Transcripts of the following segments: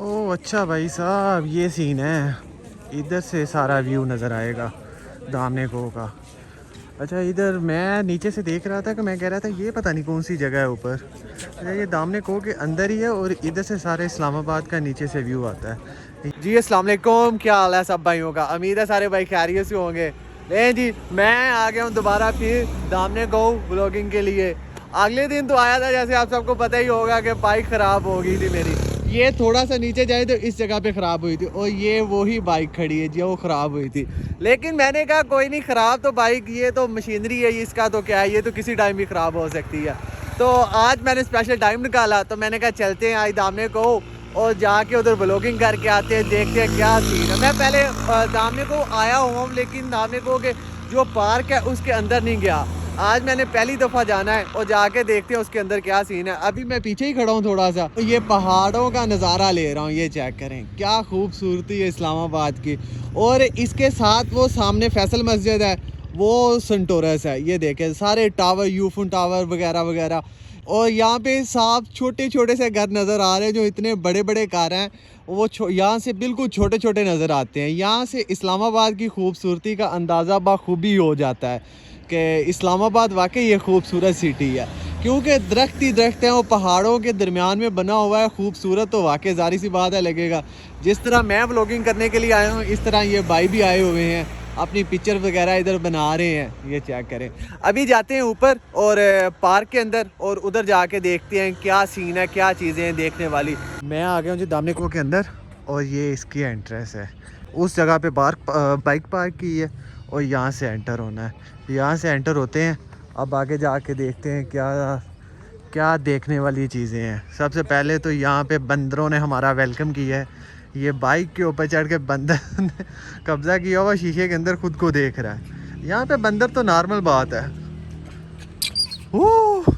ओह अच्छा भाई साहब, ये सीन है। इधर से सारा व्यू नज़र आएगा दामने को का। अच्छा, इधर मैं नीचे से देख रहा था कि मैं कह रहा था ये पता नहीं कौन सी जगह है ऊपर। अच्छा, ये दामने को के अंदर ही है और इधर से सारे इस्लामाबाद का नीचे से व्यू आता है। जी अस्सलाम वालेकुम, क्या हाल है सब भाइयों का? उम्मीद है सारे भाई खैरियत से होंगे। ले जी, मैं आ गया हूँ दोबारा फिर दामने को व्लॉगिंग के लिए। अगले दिन तो आया था, जैसे आप सबको पता ही होगा कि बाइक ख़राब हो गई थी मेरी। ये थोड़ा सा नीचे जाए तो इस जगह पे ख़राब हुई थी और ये वही बाइक खड़ी है जो ख़राब हुई थी। लेकिन मैंने कहा कोई नहीं, ख़राब तो बाइक, ये तो मशीनरी है, इसका तो क्या है, ये तो किसी टाइम भी ख़राब हो सकती है। तो आज मैंने स्पेशल टाइम निकाला, तो मैंने कहा चलते हैं आज दामने को और जाके उधर व्लॉगिंग करके आते हैं, देखते हैं क्या सीन है। मैं पहले दामने को आया हुआ हूँ, लेकिन दामने को के जो पार्क है उसके अंदर नहीं गया। आज मैंने पहली दफ़ा जाना है और जाके देखते हैं उसके अंदर क्या सीन है। अभी मैं पीछे ही खड़ा हूँ थोड़ा सा, तो ये पहाड़ों का नज़ारा ले रहा हूँ। ये चेक करें क्या खूबसूरती है इस्लामाबाद की। और इसके साथ वो सामने फैसल मस्जिद है, वो सेंटोरस है। ये देखें सारे टावर, यूफोन टावर वगैरह वगैरह। और यहाँ पे साफ छोटे छोटे से घर नज़र आ रहे हैं। जो इतने बड़े बड़े घर हैं वो यहाँ से बिल्कुल छोटे छोटे नज़र आते हैं। यहाँ से इस्लामाबाद की खूबसूरती का अंदाज़ा बखूबी हो जाता है कि इस्लामाबाद वाकई ये खूबसूरत सिटी है, क्योंकि दरख्त ही दरख्त हैं। वो पहाड़ों के दरमियान में बना हुआ है, खूबसूरत तो वाकई ज़ाहिर सी बात है लगेगा। जिस तरह मैं व्लॉगिंग करने के लिए आया हूँ, इस तरह ये भाई भी आए हुए हैं, अपनी पिक्चर वगैरह इधर बना रहे हैं। ये चेक करें। अभी जाते हैं ऊपर और पार्क के अंदर और उधर जाके देखते हैं क्या सीन है, क्या चीज़ें हैं देखने वाली। मैं आ गया हूँ जी दामने को के अंदर और ये इसकी एंट्रेंस है। उस जगह पे बाइक पार्क की है और यहाँ से एंटर होना है। यहाँ से एंटर होते हैं। अब आगे जाके देखते हैं क्या क्या देखने वाली चीज़ें हैं। सबसे पहले तो यहाँ पे बंदरों ने हमारा वेलकम किया है। ये बाइक के ऊपर चढ़ के बंदर ने कब्ज़ा किया हुआ, शीशे के अंदर खुद को देख रहा है। यहाँ पे बंदर तो नॉर्मल बात है। ओह,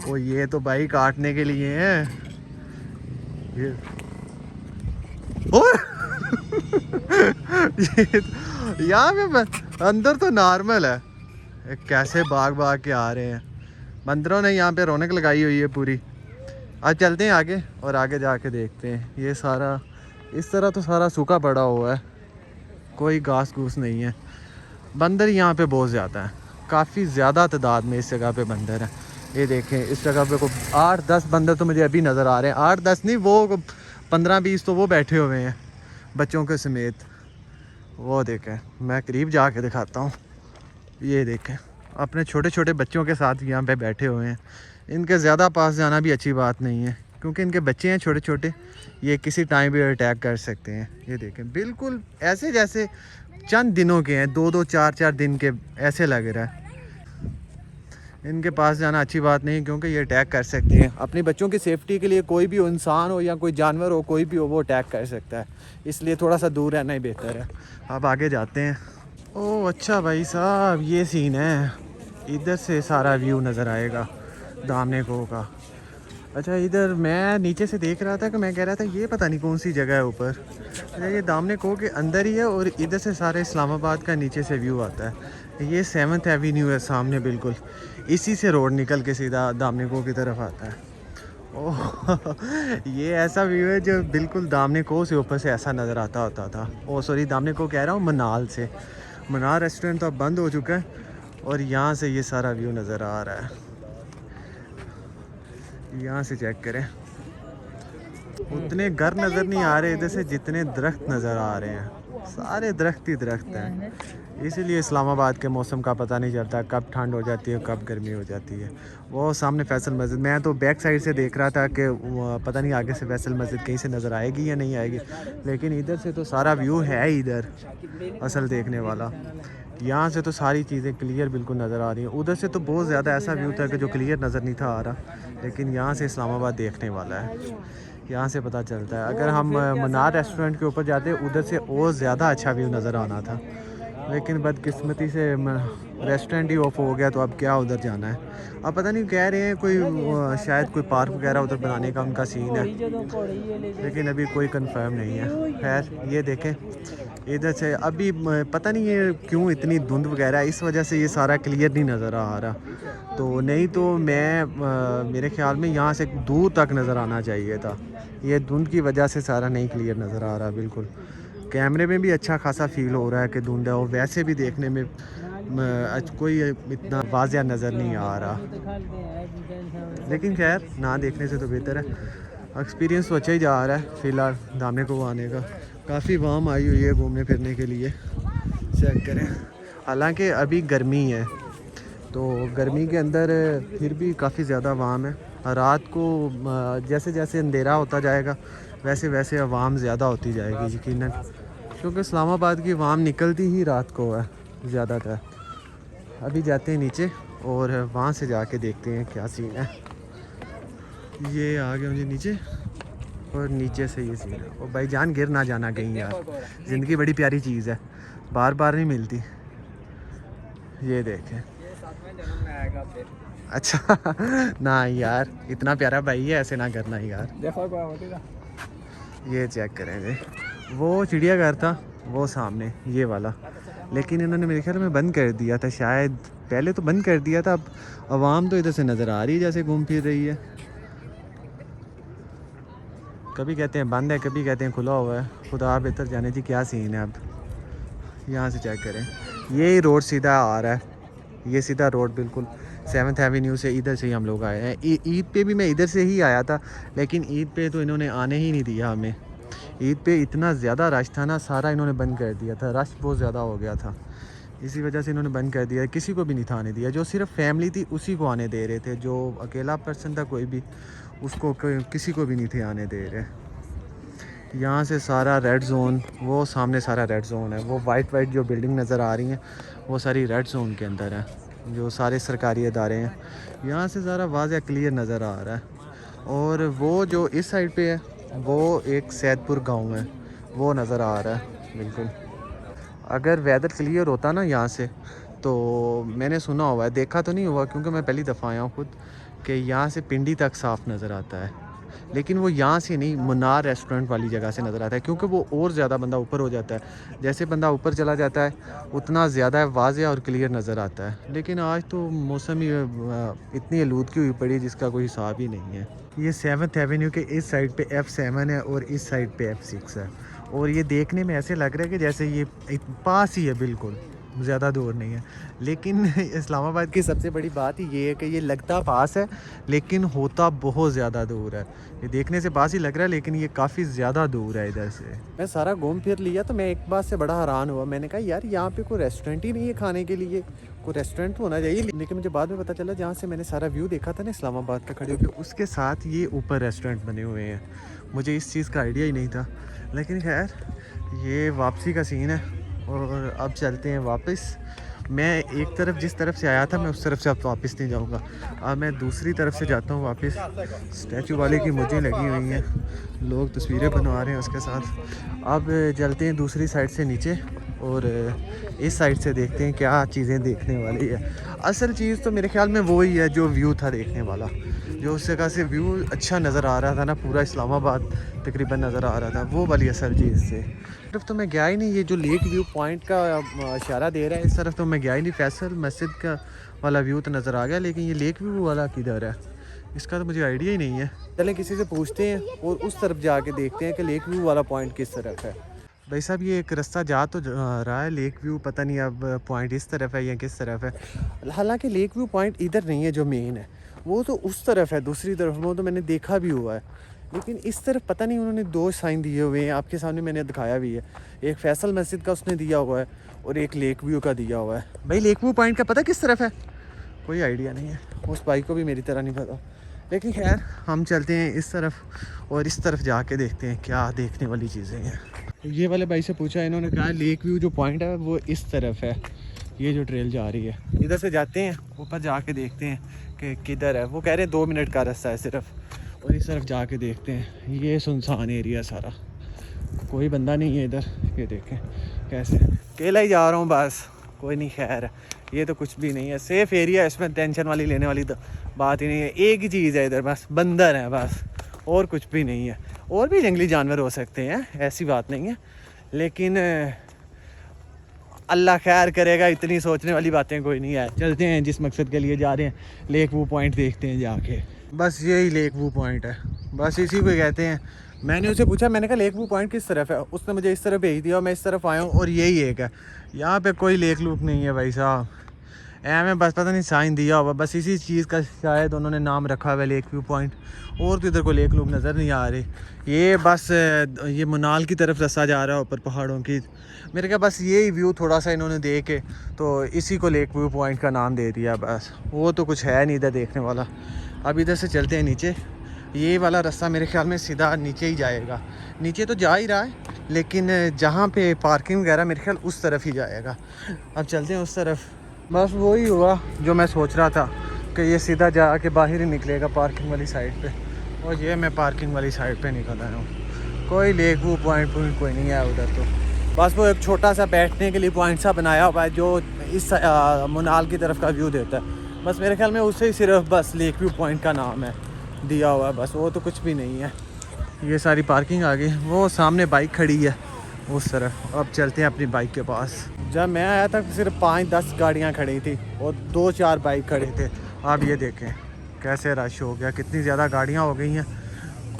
ओ ये तो भाई काटने के लिए हैं ये। ओह यहाँ पे अंदर तो नॉर्मल है। कैसे भाग भाग के आ रहे हैं बंदरों ने। यहाँ पे रौनक लगाई हुई है पूरी। आज चलते हैं आगे और आगे जाके देखते हैं। ये सारा इस तरह तो सारा सूखा पड़ा हुआ है, कोई घास घूस नहीं है। बंदर यहाँ पे बहुत ज़्यादा है, काफ़ी ज़्यादा तादाद में इस जगह पे बंदर है। ये देखें इस जगह पे को 8-10 बंदर तो मुझे अभी नज़र आ रहे हैं। 8-10 नहीं, वो 15-20 तो वो बैठे हुए हैं बच्चों के समेत। वो देखें, मैं करीब जाके दिखाता हूँ। ये देखें अपने छोटे छोटे बच्चों के साथ यहाँ पे बैठे हुए हैं। इनके ज़्यादा पास जाना भी अच्छी बात नहीं है, क्योंकि इनके बच्चे हैं छोटे छोटे, ये किसी टाइम भी अटैक कर सकते हैं। ये देखें बिल्कुल ऐसे जैसे चंद दिनों के हैं, 2-2 4-4 दिन के ऐसे लग रहा है। इनके पास जाना अच्छी बात नहीं, क्योंकि ये अटैक कर सकते हैं। अपनी बच्चों की सेफ्टी के लिए कोई भी इंसान हो या कोई जानवर हो, कोई भी हो, वो अटैक कर सकता है। इसलिए थोड़ा सा दूर रहना ही बेहतर है। अब आगे जाते हैं। ओह अच्छा भाई साहब, ये सीन है। इधर से सारा व्यू नज़र आएगा दामने को का। अच्छा, इधर मैं नीचे से देख रहा था कि मैं कह रहा था ये पता नहीं कौन सी जगह है ऊपर। अच्छा, ये दामने को के अंदर ही है और इधर से सारे इस्लामाबाद का नीचे से व्यू आता है। ये 7th एवेन्यू है सामने बिल्कुल, इसी से रोड निकल के सीधा दामने को की तरफ आता है। ओह ये ऐसा व्यू है जो बिल्कुल दामने को से ऊपर से ऐसा नज़र आता होता था। ओह सॉरी, दामने को कह रहा हूँ, मनाल से। मनाल रेस्टोरेंट तो अब बंद हो चुका है और यहाँ से ये सारा व्यू नज़र आ रहा है। यहाँ से चेक करें, उतने घर नज़र नहीं आ रहे इधर से जितने दरख्त नज़र आ रहे हैं। सारे दरख्त ही दरख्त हैं। इसीलिए इस्लामाबाद के मौसम का पता नहीं चलता, कब ठंड हो जाती है कब गर्मी हो जाती है। वो सामने फैसल मस्जिद, मैं तो बैक साइड से देख रहा था कि पता नहीं आगे से फैसल मस्जिद कहीं से नज़र आएगी या नहीं आएगी, लेकिन इधर से तो सारा व्यू है इधर असल देखने वाला। यहाँ से तो सारी चीज़ें क्लियर बिल्कुल नज़र आ रही हैं। उधर से तो बहुत ज़्यादा ऐसा व्यू था कि जो क्लियर नज़र नहीं था आ रहा, लेकिन यहाँ से इस्लामाबाद देखने वाला है। यहाँ से पता चलता है। अगर हम मनार रेस्टोरेंट के ऊपर जाते उधर से और ज़्यादा अच्छा व्यू नज़र आना था, लेकिन बदकिस्मती से रेस्टोरेंट ही ऑफ हो गया, तो अब क्या उधर जाना है। अब पता नहीं, कह रहे हैं कोई शायद कोई पार्क वगैरह उधर बनाने का उनका सीन है, लेकिन अभी कोई कंफर्म नहीं है। खैर ये देखें इधर से अभी पता नहीं ये क्यों इतनी धुंध वगैरह है, इस वजह से ये सारा क्लियर नहीं नज़र आ रहा। तो नहीं तो मैं मेरे ख्याल में यहाँ से दूर तक नज़र आना चाहिए था, ये धुंध की वजह से सारा नहीं क्लियर नज़र आ रहा बिल्कुल। कैमरे में भी अच्छा खासा फील हो रहा है कि धुंध है, और वैसे भी देखने में कोई इतना वाज़िया नज़र नहीं आ रहा, लेकिन खैर ना देखने से तो बेहतर है। एक्सपीरियंस तो अच्छा ही जा रहा है फ़िलहाल दामने को आने का। काफ़ी वाम आई हुई है घूमने फिरने के लिए, चेक करें। हालांकि अभी गर्मी है, तो गर्मी के अंदर फिर भी काफ़ी ज़्यादा वाम है। रात को जैसे जैसे अंधेरा होता जाएगा वैसे वैसे अवाम ज़्यादा होती जाएगी यकीनन, क्योंकि इस्लामाबाद की वाम निकलती ही रात को है ज़्यादातर। अभी जाते हैं नीचे और वहाँ से जाके देखते हैं क्या सीन है। ये आ गया मुझे नीचे, और नीचे से ये सीन है। और भाई जान गिर ना जाना कहीं यार, ज़िंदगी बड़ी प्यारी चीज़ है, बार बार नहीं मिलती। ये देखें। अच्छा ना यार, इतना प्यारा भाई है, ऐसे ना करना यार। ये चेक करेंगे, वो चिड़ियाघर था वो सामने ये वाला, लेकिन इन्होंने मेरे ख्याल में बंद कर दिया था शायद, पहले तो बंद कर दिया था। अब आवाम तो इधर से नज़र आ रही है जैसे घूम फिर रही है। कभी कहते हैं बंद है, कभी कहते हैं खुला हुआ है, खुदा बेहतर जाने जी क्या सीन है। अब यहाँ से चेक करें, ये रोड सीधा आ रहा है, ये सीधा रोड बिल्कुल 7th एवेन्यू से इधर से ही हम लोग आए हैं। ईद पे भी मैं इधर से ही आया था, लेकिन ईद पे तो इन्होंने आने ही नहीं दिया हमें। ईद पे इतना ज़्यादा रश था ना, सारा इन्होंने बंद कर दिया था, रश बहुत ज़्यादा हो गया था, इसी वजह से इन्होंने बंद कर दिया। किसी को भी नहीं था आने दिया, जो सिर्फ फैमिली थी उसी को आने दे रहे थे, जो अकेला पर्सन था कोई भी उसको किसी को भी नहीं थे आने दे रहे। यहाँ से सारा रेड जोन, वो सामने सारा रेड जोन है, वो वाइट वाइट जो बिल्डिंग नज़र आ रही हैं वो सारी रेड जोन के अंदर है, जो सारे सरकारी इदारे हैं। यहाँ से ज़रा वाज़ह क्लियर नज़र आ रहा है। और वो जो इस साइड पे है वो एक सैदपुर गांव है, वो नज़र आ रहा है बिल्कुल। अगर वेदर क्लियर होता ना यहाँ से, तो मैंने सुना हुआ है, देखा तो नहीं हुआ क्योंकि मैं पहली दफ़ा आया हूँ खुद, कि यहाँ से पिंडी तक साफ़ नज़र आता है, लेकिन वो यहाँ से नहीं, मुनार रेस्टोरेंट वाली जगह से नज़र आता है, क्योंकि वो और ज़्यादा बंदा ऊपर हो जाता है। जैसे बंदा ऊपर चला जाता है उतना ज़्यादा वाज़े और क्लियर नज़र आता है। लेकिन आज तो मौसम ही इतनी आलूदगी हुई पड़ी जिसका कोई हिसाब ही नहीं है। ये 7th एवेन्यू के इस साइड पे F7 है और इस साइड पे F6 है, और ये देखने में ऐसे लग रहा है कि जैसे ये पास ही है, बिल्कुल ज़्यादा दूर नहीं है। लेकिन इस्लामाबाद की सबसे बड़ी बात ही ये है कि ये लगता पास है लेकिन होता बहुत ज़्यादा दूर है। ये देखने से पास ही लग रहा है लेकिन ये काफ़ी ज़्यादा दूर है इधर से। मैं सारा घूम फिर लिया तो मैं एक बात से बड़ा हैरान हुआ, मैंने कहा यार यहाँ पे कोई रेस्टोरेंट ही नहीं है खाने के लिए, कोई रेस्टोरेंट तो होना चाहिए। लेकिन मुझे बाद में पता चला जहाँ से मैंने सारा व्यू देखा था ना इस्लामाबाद का खड़े होकर, उसके साथ ये ऊपर रेस्टोरेंट बने हुए हैं। मुझे इस चीज़ का आइडिया ही नहीं था, लेकिन खैर ये वापसी का सीन है और अब चलते हैं वापस। मैं एक तरफ जिस तरफ से आया था मैं उस तरफ से अब वापस नहीं जाऊंगा, अब मैं दूसरी तरफ से जाता हूँ वापस। स्टैचू वाले की मुझे लगी हुई हैं, लोग तस्वीरें बनवा रहे हैं उसके साथ। अब चलते हैं दूसरी साइड से नीचे और इस साइड से देखते हैं क्या चीज़ें देखने वाली है। असल चीज़ तो मेरे ख्याल में वो ही है जो व्यू था देखने वाला, जो उस जगह से व्यू अच्छा नज़र आ रहा था ना, पूरा इस्लामाबाद तकरीबन नज़र आ रहा था, वो वाली असल चीज़ से। तरफ तो मैं गया ही नहीं, ये जो लेक व्यू पॉइंट का इशारा दे रहा है इस तरफ तो मैं गया ही नहीं। फैसल मस्जिद का वाला व्यू तो नज़र आ गया, लेकिन ये लेक व्यू वाला किधर है इसका तो मुझे आइडिया ही नहीं है। चलें किसी से पूछते हैं और उस तरफ जाके देखते हैं कि लेक व्यू वाला पॉइंट किस तरफ है। भाई साहब ये एक रास्ता जा तो रहा है लेक व्यू, पता नहीं अब पॉइंट इस तरफ है या किस तरफ है। हालांकि लेक व्यू पॉइंट इधर नहीं है जो मेन है, वो तो उस तरफ है दूसरी तरफ, वो तो मैंने देखा भी हुआ है। लेकिन इस तरफ पता नहीं, उन्होंने दो साइन दिए हुए हैं, आपके सामने मैंने दिखाया भी है। एक फैसल मस्जिद का उसने दिया हुआ है और एक लेक व्यू का दिया हुआ है। भाई लेक व्यू पॉइंट का पता किस तरफ है? कोई आइडिया नहीं है, उस भाई को भी मेरी तरह नहीं पता। लेकिन खैर हम चलते हैं इस तरफ और इस तरफ जाके देखते हैं क्या देखने वाली चीज़ें हैं। ये वाले भाई से पूछा, इन्होंने कहा लेक व्यू जो पॉइंट है वो इस तरफ है, ये जो ट्रेल जा रही है इधर से जाते हैं, ऊपर जाके देखते हैं कि किधर है। वो कह रहे हैं 2 मिनट का रास्ता है सिर्फ, और इस तरफ जाके देखते हैं। ये सुनसान एरिया सारा, कोई बंदा नहीं है इधर। ये देखें कैसे, अकेला ही जा रहा हूँ बस, कोई नहीं। खैर ये तो कुछ भी नहीं है, सेफ़ एरिया, इसमें टेंशन वाली लेने वाली तो बात ही नहीं है। एक ही चीज़ है इधर, बस बंदर है बस, और कुछ भी नहीं है। और भी जंगली जानवर हो सकते हैं, ऐसी बात नहीं है, लेकिन अल्लाह खैर करेगा, इतनी सोचने वाली बातें कोई नहीं है। चलते हैं जिस मकसद के लिए जा रहे हैं, लेक व्यू पॉइंट देखते हैं जाके। बस यही लेक व्यू पॉइंट है, बस इसी को कहते हैं। मैंने उसे पूछा, मैंने कहा लेक व्यू पॉइंट किस तरफ है, उसने मुझे इस तरफ भेज दिया और मैं इस तरफ आया हूँ और यही एक है। यहाँ पे कोई लेक लूक नहीं है भाई साहब, हमें बस पता नहीं साइन दिया हुआ, बस इसी चीज़ का शायद उन्होंने नाम रखा हुआ है लेक व्यू पॉइंट, और तो इधर को लेक लूक नज़र नहीं आ रही। ये बस ये मुनाल की तरफ रास्ता जा रहा है ऊपर पहाड़ों की, मेरे ख्याल बस यही व्यू थोड़ा सा इन्होंने दे के तो इसी को लेक व्यू पॉइंट का नाम दे दिया बस, वो तो कुछ है नहीं इधर देखने वाला। अब इधर से चलते हैं नीचे, ये वाला रास्ता मेरे ख्याल में सीधा नीचे ही जाएगा, नीचे तो जा ही रहा है लेकिन जहाँ पे पार्किंग वगैरह मेरे ख्याल उस तरफ ही जाएगा। अब चलते हैं उस तरफ। बस वही हुआ जो मैं सोच रहा था कि ये सीधा जा के बाहर ही निकलेगा पार्किंग वाली साइड पे, और ये मैं पार्किंग वाली साइड पे निकल आया हूँ। कोई लेक व्यू पॉइंट कोई नहीं है उधर, तो बस वो एक छोटा सा बैठने के लिए पॉइंट सा बनाया हुआ है जो इस मुनाल की तरफ का व्यू देता है, बस मेरे ख्याल में उससे ही सिर्फ बस लेक व्यू पॉइंट का नाम है दिया हुआ है, बस वो तो कुछ भी नहीं है। ये सारी पार्किंग आ गई, वो सामने बाइक खड़ी है उस तरफ। अब चलते हैं अपनी बाइक के पास। जब मैं आया था सिर्फ 5-10 गाड़ियाँ खड़ी थी और 2-4 बाइक खड़े थे, अब ये देखें कैसे रश हो गया, कितनी ज़्यादा गाड़ियाँ हो गई हैं,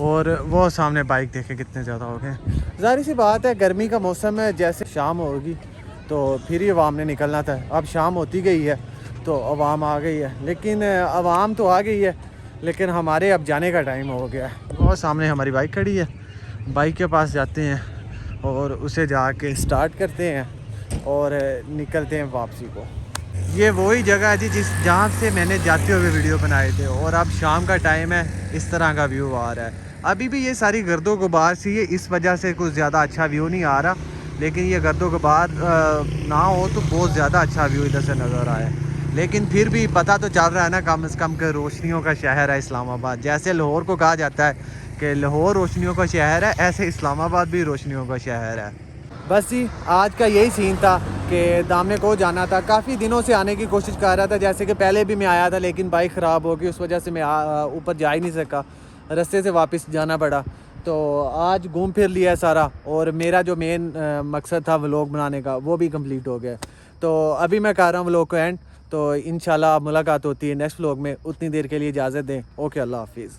और वो सामने बाइक देखें कितने ज़्यादा हो गए। ज़ाहिर सी बात है गर्मी का मौसम है, जैसे शाम होगी तो फिर ही अवाम ने निकलना था, अब शाम होती गई है तो अवाम आ गई है, लेकिन अवाम तो आ गई है लेकिन हमारे अब जाने का टाइम हो गया है। और सामने हमारी बाइक खड़ी है, बाइक के पास जाते हैं और उसे जाके स्टार्ट करते हैं और निकलते हैं वापसी को। ये वही जगह है जी जहाँ से मैंने जाते हुए वीडियो बनाए थे, और अब शाम का टाइम है, इस तरह का व्यू आ रहा है। अभी भी ये सारी गर्दो गुबार सी है, इस वजह से कुछ ज़्यादा अच्छा व्यू नहीं आ रहा, लेकिन ये गर्दो गुबार ना हो तो बहुत ज़्यादा अच्छा व्यू इधर से नज़र आया। लेकिन फिर भी पता तो चल रहा है ना कम से कम कि रोशनियों का शहर है इस्लामाबाद। जैसे लाहौर को कहा जाता है कि लाहौर रोशनियों का शहर है, ऐसे इस्लामाबाद भी रोशनियों का शहर है। बस जी आज का यही सीन था कि दामने को जाना था, काफ़ी दिनों से आने की कोशिश कर रहा था, जैसे कि पहले भी मैं आया था लेकिन बाइक ख़राब हो गई, उस वजह से मैं ऊपर जा ही नहीं सका, रास्ते से वापस जाना पड़ा। तो आज घूम फिर लिया सारा, और मेरा जो मेन मकसद था व्लॉग बनाने का वो भी कंप्लीट हो गया। तो अभी मैं कर रहा हूँ व्लॉग को एंड, तो इंशाल्लाह मुलाकात होती है नेक्स्ट व्लॉग में। उतनी देर के लिए इजाज़त दें, ओके, अल्लाह हाफिज़।